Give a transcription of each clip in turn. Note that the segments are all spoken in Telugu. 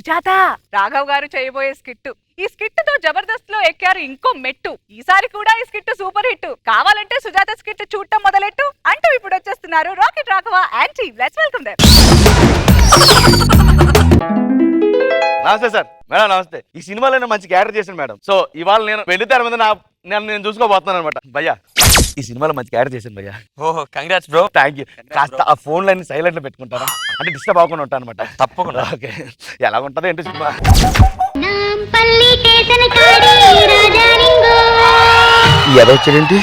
సుజాత, రాఘవ్ గారు చేయబోయే స్కిట్. ఈ స్కిట్ తో జబర్దస్త్ లో ఎక్కారు ఇంకో మెట్టు. ఈసారి కూడా ఈ స్కిట్ సూపర్ హిట్. కావాలంటే సుజాత స్కిట్ చూడటం మొదలెట్టు అంటూ ఇప్పుడు వచ్చేస్తున్నారు rocket Raghava and team. Let's welcome them. నమస్తే సార్. మేడం నమస్తే. ఈ సినిమాలో మంచి క్యారెక్టర్ చేశాను మేడం. సో ఇవాళ నేను వెళ్లితే మీద నేను చూసుకోబోతున్నాను అనమాట. భయ్యా ఈ సినిమాలో మంచి క్యారెక్టర్ చేశాను భయ్యా. ఓహో కంగ్రాట్స్ బ్రో. Thank you. కాస్త ఆ ఫోన్ లైన్ సైలెంట్ లో పెట్టుకుంటారా, అంటే డిస్టర్బ్ అవ్వకుండా ఉంటాను అనమాట. తప్పకుండా. ఓకే, ఎలా ఉంటుందో ఏంటో సినిమా. ఏదో వచ్చాడేంటి?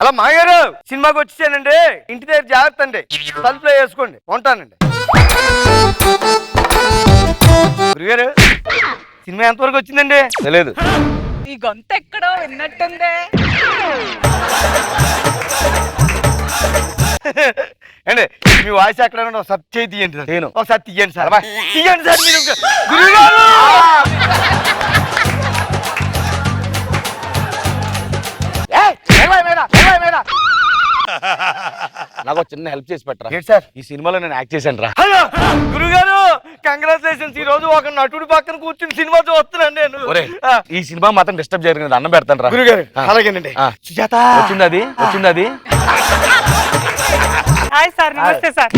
అలా మాగారు సినిమాకి వచ్చేసానండి. ఇంటి దగ్గర జాగ్రత్త అండి, తలుపులో వేసుకోండి. ఉంటానండి. గురుగారు సినిమా ఎంతవరకు వచ్చిందండి? తెలియదు. ఈ గొంతు ఎక్కడో విన్నట్టుందే. అండి మీ వాయిస్ ఎక్కడ ఒకసారి చేయి తీయండి సార్. నేను ఒకసారి తీయండి సార్. తీయండి సార్ మీరు. గురుగారు నాకు చిన్న హెల్ప్ చేసి పెట్టరా. ఏంటి సార్? ఈ సినిమాలో నేను యాక్ట్ చేశాను రా. హలో గురుగారు, కంగ్రాచులేషన్స్. ఈ రోజు ఒక నటుడి పక్కన కూర్చుని సినిమా చూస్తున్నాను నేను. ఈ సినిమా మాత్రం డిస్టర్బ్ చేయరు కదా, అన్నం పెడతాను రా. గురుగారు అలాగేనండి. సుజాత వచ్చింది. Hi sir. నమస్తే సార్.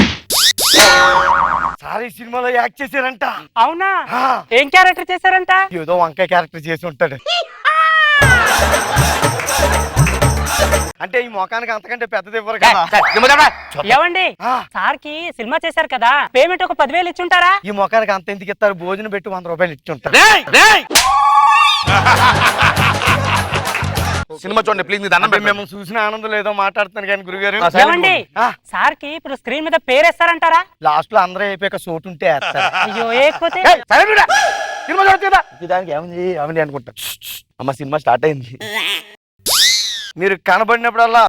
సార్ ఈ సినిమాలో యాక్ట్ చేశారంట. అవునా? ఏం క్యారెక్టర్ చేశారంట? ఏదో వంకాయ క్యారెక్టర్ చేసి ఉంటాడు. అంటే ఈ మొఖానికి అంతకంటే పెద్దది ఇవ్వరు కదా. ఏవండి, సార్ కి సినిమా చేశారు కదా, పేమెంట్ ఒక 10,000 ఇచ్చుంటారా? ఈ మొఖానికి అంత ఎందుకు ఇస్తారు? భోజనం పెట్టి 100 రూపాయలు ఇచ్చుంటారు. సినిమా చూడండి ప్లీజ్. మేము చూసిన ఆనందం లేదో మాట్లాడుతున్నాను కానీ గురుగారు. ఏవండి, సార్ కి ఇప్పుడు స్క్రీన్ మీద పేరేస్తారంటారా? లాస్ట్ లో అందరూ అయిపోయాక చోటు ఉంటే అయ్యో ఏకపోతే సినిమా చూడదా దానికి ఏమంది అనుకుంటా. అమ్మ సినిమా స్టార్ట్ అయింది. మీరు కనబడినప్పుడల్లా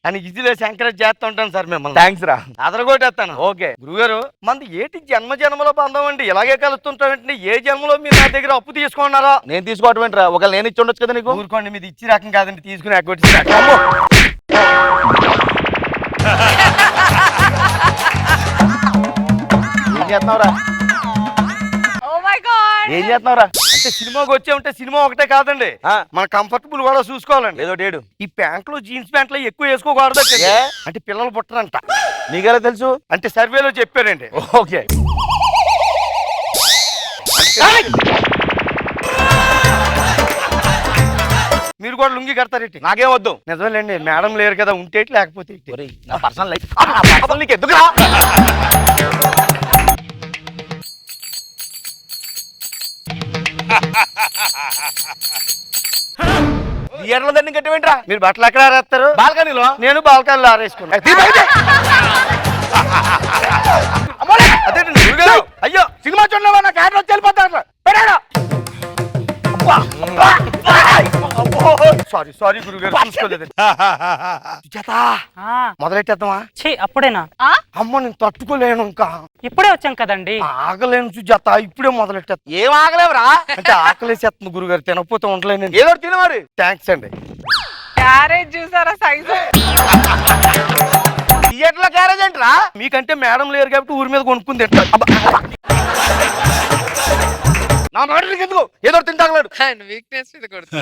అని ఇదిలో ఎంకరేజ్ చేస్తూ ఉంటాను సార్ మిమ్మల్ని. థ్యాంక్స్ రా. అదరగొట్టేస్తాను. ఓకే గురుగారు, మనది ఏటి జన్మలో బంధం అండి. ఇలాగే కలుస్తుంటామంటే ఏ జన్మలో మీరు నా దగ్గర అప్పు తీసుకున్నారో? నేను తీసుకోవటం ఏంట్రా, ఒకవేళ నేను ఇచ్చి ఉండొచ్చు కదా నీకు. ఊరుకోండి, మీది ఇచ్చి రకం కాదండి, తీసుకుని ఎగ్గొట్టి. ఏం చేస్తున్నావురా? ఏం చేస్తున్నావురా? అంటే సినిమాకి వచ్చే ఉంటే సినిమా ఒకటే కాదండి, మన కంఫర్టబుల్ కూడా చూసుకోవాలండి. ఏదో డేడు ఈ ప్యాంట్లు జీన్స్ ప్యాంట్లు ఎక్కువ వేసుకోకూడదు అంటే పిల్లలు పుట్టరంట. నీకెలా తెలుసు? అంటే సర్వేలో చెప్పారండి. ఓకే. మీరు కూడా లుంగి కడతారేంటి? నాకేం వద్దు. నిజమేలేండి, మేడం లేరు కదా, ఉంటే లేకపోతే నా పర్సనల్ లైఫ్ నీకు ఎందుకురా? థియేటర్లో దాన్ని కట్టేంట్రా? మీరు బట్టలు ఎక్కడ ఆరేస్తారు? బాల్కనీలో. నేను బాల్కనీలో ఆరేసుకున్నాను. అదే అయ్యో సినిమా చూడలేవా? నా క్యారెక్టర్ వచ్చి వెళ్ళిపోతాడు. సారీ గురుగారు, చూసుకోలేదు. మొదలెట్టేద్దామా? అప్పుడేనా? అమ్మ నేను తట్టుకోలేను, ఇంకా ఇప్పుడే వచ్చాం కదండి. ఆగలేను సుజాత, ఇప్పుడే మొదలెట్టేస్తా. ఏం ఆగలేవురా? అంటే ఆకలేసేస్తుంది గురుగారు, తినకపోతే ఉండలేను. ఏదో తిన మరి. థ్యాంక్స్ అండి. క్యారేజ్ చూసారా సైజు? థియేటర్లో క్యారేజ్ ఏంట్రా? మీకంటే మేడం లేరు కాబట్టి ఊరి మీద కొనుక్కుని తింటా. నా మేడకి ఎందుకు ఏదో తింటాగలేడు. వీక్నెస్ మీద కొడుతు.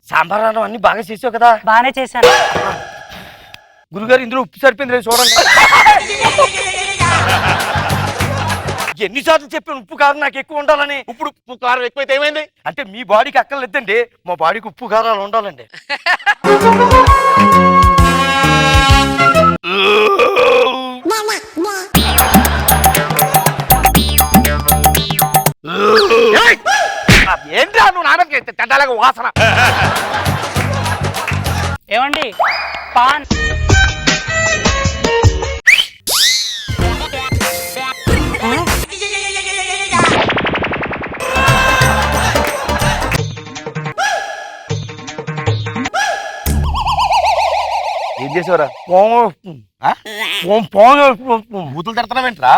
సాంబార్ అన్నం అన్ని బాగా చేసావు కదా? బానే చేశాను గురుగారు. ఇందులో ఉప్పు సరిపోయింది లేదు చూడండి. ఎన్నిసార్లు చెప్పాను ఉప్పు కారం నాకు ఎక్కువ ఉండాలని. ఇప్పుడు ఉప్పు కారం ఎక్కువైతే ఏమైంది? అంటే మీ బాడీకి అక్కర్లేదండి, మా బాడీకి ఉప్పు కారాలు ఉండాలండి. ఏంట్రా నువ్వు నాన్నకి తింటాలాగా వాసన? ఏమండి పాన్ ఆ? బూతులు తిడతావేంట్రా?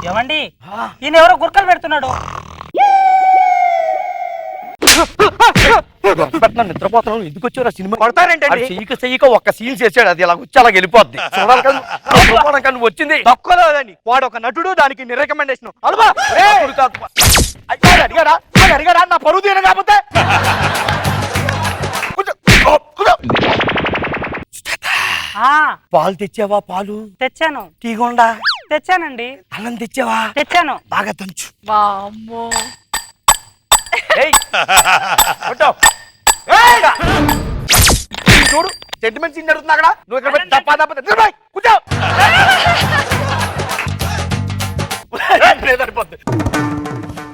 ఏమండి ఈయన ఎవరో గుర్కలు పెడుతున్నాడు. నిద్రపోతాను ఎందుకు వచ్చారు సినిమా కొడతారేంటండి? చెయ్యక ఒక్క సీన్ చేసాడు అది ఇలా వచ్చి అలా వెళ్ళిపోద్ది చూడాలి కదా, నిద్రపోవడం కానీ నువ్వు వచ్చింది తక్కువలేదండి, వాడు ఒక నటుడు, దానికి నీ రికమెండేషన్. అడిగారా నా పరువు తీయను కాకపోతే ఆ పాలు తెచ్చావా? పాలు తెచ్చాను. టీగుండా తెచ్చానండి. అన్నం తెచ్చావా? తెచ్చాను. బాగా తంచు. వామ్మో. చూడు సెంటిమెంట్ సీన్ జరుగుతుంది అక్కడ. నువ్వు ఇక్కడ పెట్టి తప్ప తప్ప నిలబడి, కూర్చో.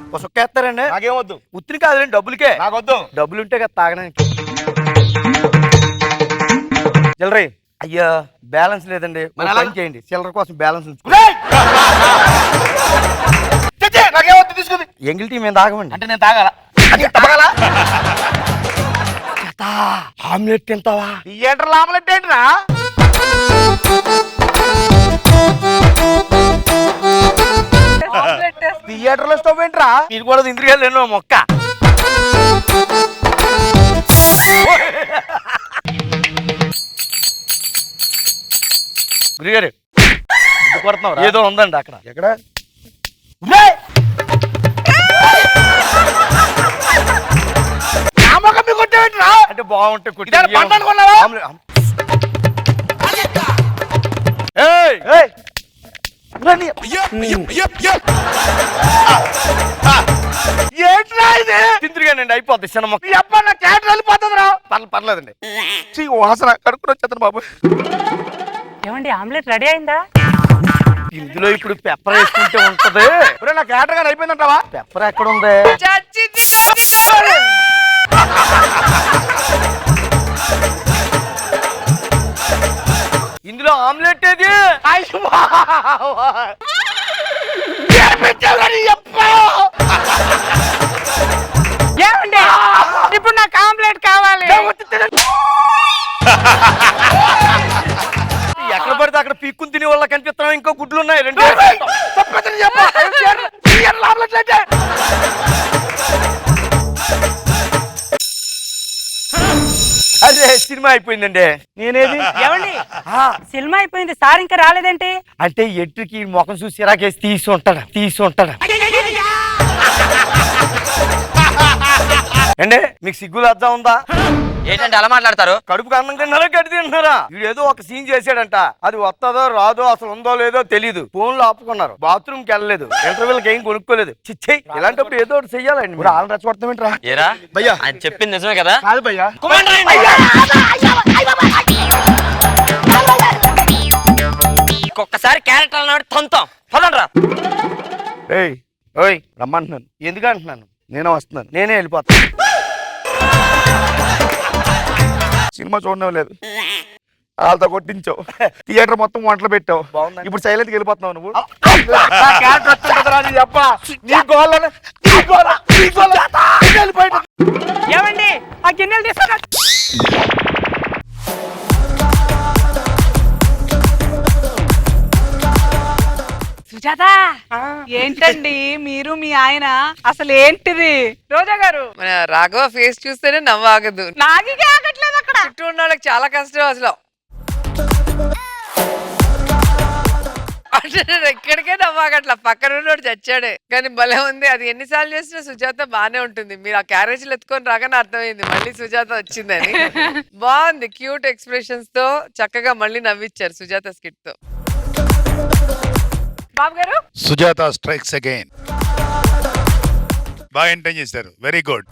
ఒక సుక్కేస్తారండి. నాకేమొద్దు, ఉత్తిని కాదులేండి, డబ్బులకే. నాకొద్దు. డబ్బులు ఉంటే కదా తాగడానికి. చిల్లరే అయ్యా బ్యాలెన్స్ లేదండి, మరి ఒక ఎలా? పని చేయండి, చిల్లర కోసం బ్యాలెన్స్ ఉంచుకో. నాకేమొద్దు, తీసుకుంది. ఎంగిల్ టీ మేము తాగమండి. అంటే నేను తాగాల? తాగాల? ఆమ్లెట్ తింటావా? థియేటర్ ఆమ్లెట్ ఏంట్రా? ఆమ్లెట్. థియేటర్ లో స్టవ్ ఏంట్రా? మీరు కూడా ఇంద్రియాలు ఎన్నో మొక్క. గురిగారు కొడుతున్నావు ఏదో ఉందండి అక్కడ. ఎక్కడ? కొట్టేంట్రా? అంటే బాగుంటే కొట్టి ఇదేనా పంట అనుకున్నావా? ఏంట్రా ఇది? తిందిరిగానండి అయిపోద్ది సినిమా. ఈ అబ్బా నా క్యాటర్ వెళ్ళిపోతుందిరా. పర్లేదండి. వాసన కడుక్కుని వచ్చేది బాబు. ఏమండి ఆమ్లెట్ రెడీ అయిందా? ఇందులో ఇప్పుడు పెప్పర్ వేసుకుంటే ఉంటది. ఒరేయ్, నా క్యాటర్ కానీ అయిపోయిందంటావా? పెప్పర్ ఎక్కడ ఉంది? చచ్చింది. ఇందులో ఆమ్లెట్ ఏది? ఏమండి ఇప్పుడు నాకు ఆమ్లెట్ కావాలి. ఎక్కడ పడితే అక్కడ పీక్కుని తినే వాళ్ళ కనిపిస్తున్నాం. ఇంకో గుడ్లు ఉన్నాయి రెండు. అదే సినిమా అయిపోయిందండి. నేనేది? ఏమండి సినిమా అయిపోయింది, సార్ ఇంకా రాలేదేంటి? అంటే ఎట్టుకి ముఖం చూసి ఇరాకేసి తీసి ఉంటాడు. అంటే మీకు సిగ్గు లజ్జా ఉందా? ఏంటంటే అలా మాట్లాడతారు? కడుపుకి అన్నం తిన్నారా గడ్డి తింటున్నారా? వీడు ఏదో ఒక సీన్ చేశాడంట, అది వస్తుందో రాదో అసలు ఉందో లేదో తెలీదు. ఫోన్లు ఆపుకున్నారు, బాత్రూమ్ కి వెళ్ళలేదు, ఇంటర్వ్యూలకి ఏం కొనుక్కోలేదు. చిచ్చే ఇలాంటప్పుడు ఏదో ఒకటి చెయ్యాలండి. ఆల్ రెచ్చగొడతామేంట్రా? ఏరా భయ్యా ఆయన చెప్పింది నిజమే కదా? కాదు భయ్యా. ఒక్కసారి క్యారెక్టర్ అన్నాడు తంతాం. పదండ్రా. ఏయ్ ఓయ్ రమ్మంటున్నాను. ఎందుకు అంటున్నాను? నేనే వస్తున్నాను. నేనే వెళ్ళిపోతాను. సినిమా చూడడం లేదు, వాళ్ళతో కొట్టించావు, థియేటర్ మొత్తం వంటలు పెట్టావు. బాగుందండి. ఇప్పుడు సైలెంట్ గా వెళ్ళిపోతున్నావు నువ్వు. నా క్యారెక్టర్ వచ్చిందిరా నీ అబ్బా. నీ గోళ్ళని వెళ్ళిపోయి. ఏమండి ఆ గిన్నెలు తీసుకురా. సుజాత, ఏంటండి మీరు మీ ఆయన అసలు ఏంటిది? రోజా గారు, మన రాఘవ ఫేస్ చూస్తేనే నవ్వు ఆగదు. నాగిగా ఆగట్లేదు అక్కడ. చుట్టూ ఉన్న వాళ్ళకి చాలా కష్టం అసలు. అంటే నేను ఎక్కడికే నవ్వాగట్లా, పక్కన ఉన్నోడు చచ్చాడే. కానీ భలే ఉంది. అది ఎన్నిసార్లు చేసినా సుజాత బానే ఉంటుంది. మీరు ఆ క్యారేజీలు ఎత్తుకొని రాగానే అర్థమైంది మళ్ళీ సుజాత వచ్చిందని. బాగుంది, క్యూట్ ఎక్స్ప్రెషన్స్ తో చక్కగా మళ్ళీ నవ్విచ్చారు సుజాత స్కిట్ తో. బాబు గారు, సుజాత స్ట్రైక్స్ అగైన్ బాగా ఎంటైన్ చేశారు. Very good.